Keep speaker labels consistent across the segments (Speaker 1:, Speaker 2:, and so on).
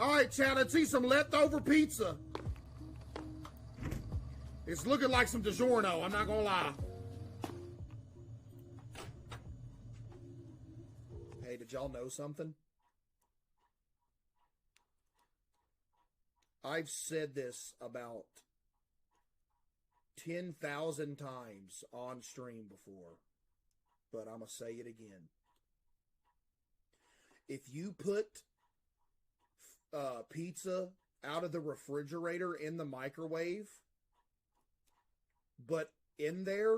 Speaker 1: All right, Chad, let's eat some leftover pizza. It's looking like some DiGiorno, I'm not gonna lie. Hey, did y'all know something? I've said this about 10,000 times on stream before, but I'm going to say it again. If you put pizza out of the refrigerator in the microwave, but in there,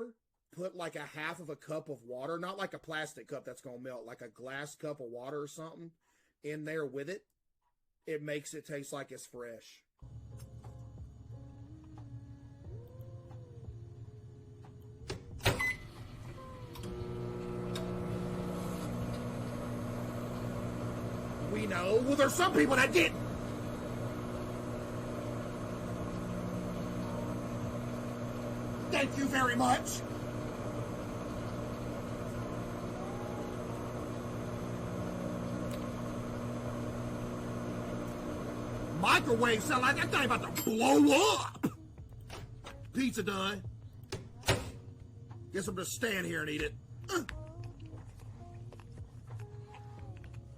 Speaker 1: put like a half of a cup of water, not like a plastic cup that's going to melt, like a glass cup of water or something in there with it, it makes it taste like it's fresh. We know. Well, there's some people that didn't. Thank you very much. Microwave sound like that thing about to blow up. Pizza done. Guess I'm just stand here and eat it.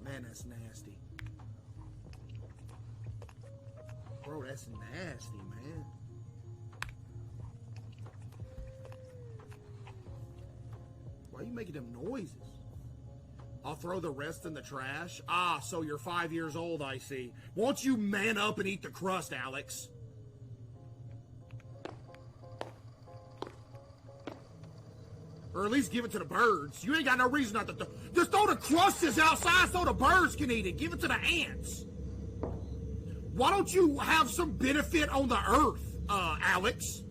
Speaker 1: Man, that's nasty. Bro, that's nasty, man. Why are you making them noises? I'll throw the rest in the trash. Ah, so you're 5 years old, I see. Won't you man up and eat the crust, Alex? Or at least give it to the birds. You ain't got no reason not to. Just throw the crusts outside so the birds can eat it. Give it to the ants. Why don't you have some benefit on the earth, Alex?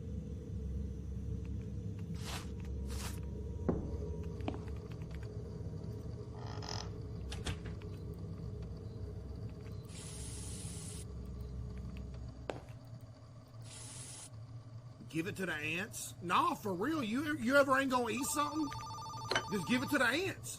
Speaker 1: Give it to the ants? Nah, for real. You ever ain't gonna eat something? Just give it to the ants.